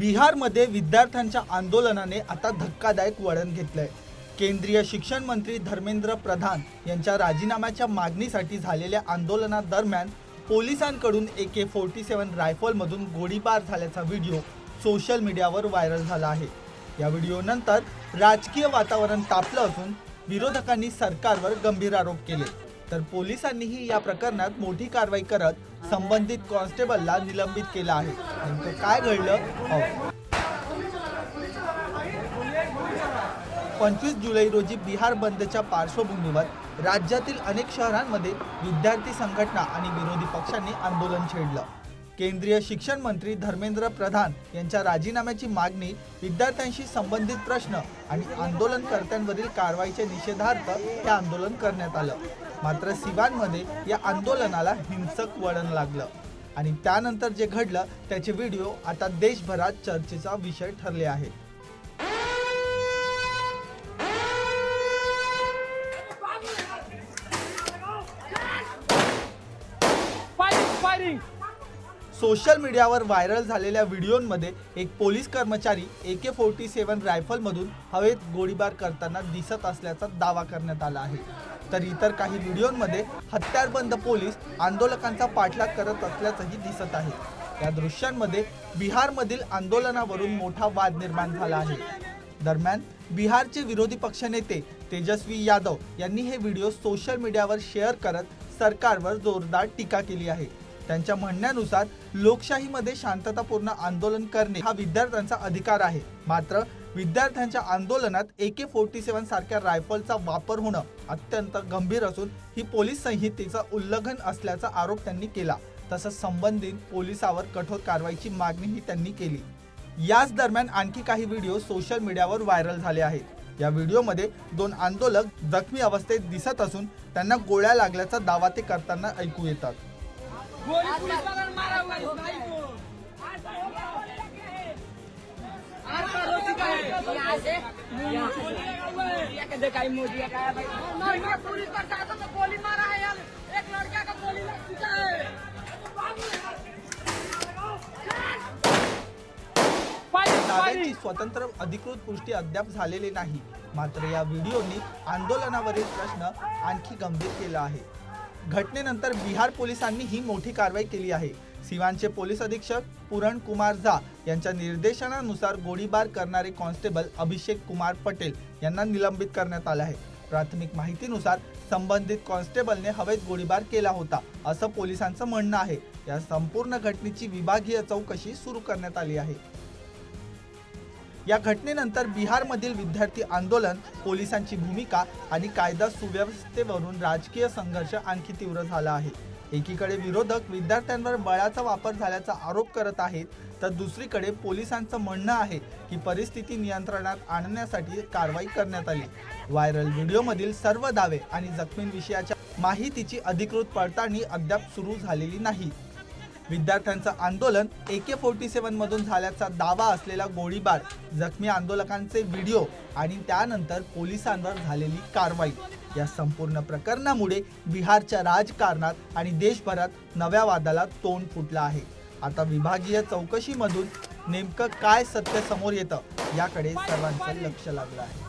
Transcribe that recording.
बिहारमध्ये विद्यार्थ्यांच्या आंदोलनाने आता धक्कादायक वळण घेतलंय। केंद्रीय शिक्षण मंत्री धर्मेंद्र प्रधान यांच्या राजीनाम्याच्या मागणीसाठी झालेल्या आंदोलनादरम्यान पोलिसांकडून AK-47 रायफलमधून गोळीबार झाल्याचा व्हिडिओ सोशल मीडियावर व्हायरल झाला आहे। या व्हिडिओनंतर राजकीय वातावरण तापलं असून विरोधकांनी सरकारवर गंभीर आरोप केले, तर पोलिसांनीही या प्रकरणात मोठी कारवाई करत संबंधित कॉन्स्टेबलला निलंबित केलं आहे। नेमकं काय घडलं? 25 जुलै रोजी बिहार बंदच्या पार्श्वभूमीवर राज्यातील अनेक शहरांमध्ये विद्यार्थी संघटना आणि विरोधी पक्षांनी आंदोलन छेडलं। केंद्रीय शिक्षण मंत्री धर्मेंद्र प्रधान यांच्या राजीनाम्याची मागणी, विद्यार्थ्यांशी संबंधित प्रश्न आणि आंदोलनकर्त्यांवरील कारवाईच्या निषेधार्थ हे आंदोलन करण्यात आलं। मात्र सिवानमध्ये या आंदोलनाला हिंसक वळण लागलं आणि त्यानंतर जे घडलं त्याचे व्हिडिओ आता देशभरात चर्चेचा विषय ठरले आहेत। सोशल मीडियावर व्हायरल झालेल्या व्हिडिओमध्ये एक पोलीस कर्मचारी AK-47 रायफलमधून हवेत गोळीबार करताना दिसत असल्याचा दावा करण्यात आला आहे, तर इतर काही व्हिडिओमध्ये हत्यारबंद पोलीस आंदोलकांचा पाठलाग करत असल्याचंही दिसत आहे। या दृश्यांमध्ये बिहारमधील आंदोलनावरून मोठा वाद निर्माण झाला आहे। दरम्यान बिहारचे विरोधी पक्षनेते तेजस्वी यादव यांनी हे व्हिडिओ सोशल मीडियावर शेअर करत सरकारवर जोरदार टीका केली आहे। त्यांच्या म्हणण्यानुसार लोकशाहीमध्ये शांततापूर्ण आंदोलन करणे हा विद्यार्थ्यांचा अधिकार आहे, मात्र विद्यार्थ्यांच्या आंदोलनात AK-47 सारख्या रायफलचा वापर होणं अत्यंत गंभीर असून ही पोलीस संहितेचं उल्लंघन असल्याचा आरोप त्यांनी केला। तसंच संबंधित पोलिसांवर कठोर कारवाईची मागणीही त्यांनी केली। याच दरम्यान आणखी काही व्हिडिओ सोशल मीडियावर व्हायरल झाले आहेत। या व्हिडिओमध्ये 2 आंदोलक जखमी अवस्थेत दिसत असून त्यांना गोळ्या लागल्याचा दावा ते करताना ऐकू येतात। गोली पुलिस वाला मारा हुआ है भाई को। आता रोटी का है यहां से मोदिया का दिखाई मोदिया का है भाई। लड़का पुलिस पर जाता तो गोली मारा है यार, एक लड़का का गोली लग चुका है। दाव्यांची स्वतंत्र अधिकृत पुष्टी अद्याप झालेली नाही, मात्र या व्हिडिओनी आंदोलनावरील प्रश्न आणखी गंभीर केला आहे। घटनेनंतर बिहार पोलिसांनी ही मोठी कारवाई केली आहे। सिवानचे पोलीस अधीक्षक पूरण कुमार झा यांच्या निर्देशनानुसार गोळीबार करणारे कॉन्स्टेबल अभिषेक कुमार पटेल यांना निलंबित करण्यात आले आहे। प्राथमिक माहितीनुसार संबंधित कॉन्स्टेबलने हवेत गोळीबार केला होता असं पोलिसांचं म्हणणं आहे। या संपूर्ण घटनेची विभागीय चौकशी सुरू करण्यात आली आहे। या घटनेनंतर बिहारमधील विद्यार्थी आंदोलन, पोलिसांची भूमिका आणि कायदा सुव्यवस्थेवरून राजकीय संघर्ष आणखी तीव्र झाला आहे। एकीकडे विरोधक विद्यार्थ्यांवर बळाचा वापर झाल्याचा आरोप करत आहेत, तर दुसरीकडे पोलिसांचं म्हणणं आहे की परिस्थिती नियंत्रणात आणण्यासाठी कारवाई करण्यात आली। व्हायरल व्हिडिओमधील सर्व दावे आणि जखमींविषयीच्या माहितीची अधिकृत पडताळणी अद्याप सुरू झालेली नाही। विद्यार्थ्यांचं आंदोलन AK-47 मधून झाल्याचा दावा असलेला गोळीबार, जखमी आंदोलकांचे व्हिडिओ आणि त्यानंतर पोलिसांवर झालेली कारवाई या संपूर्ण प्रकरणामुळे बिहारच्या राजकारणात आणि देशभरात नव्या वादाला तोंड फुटलं आहे। आता विभागीय चौकशीमधून नेमकं काय सत्य समोर येतं याकडे सर्वांचं लक्ष लागलं आहे।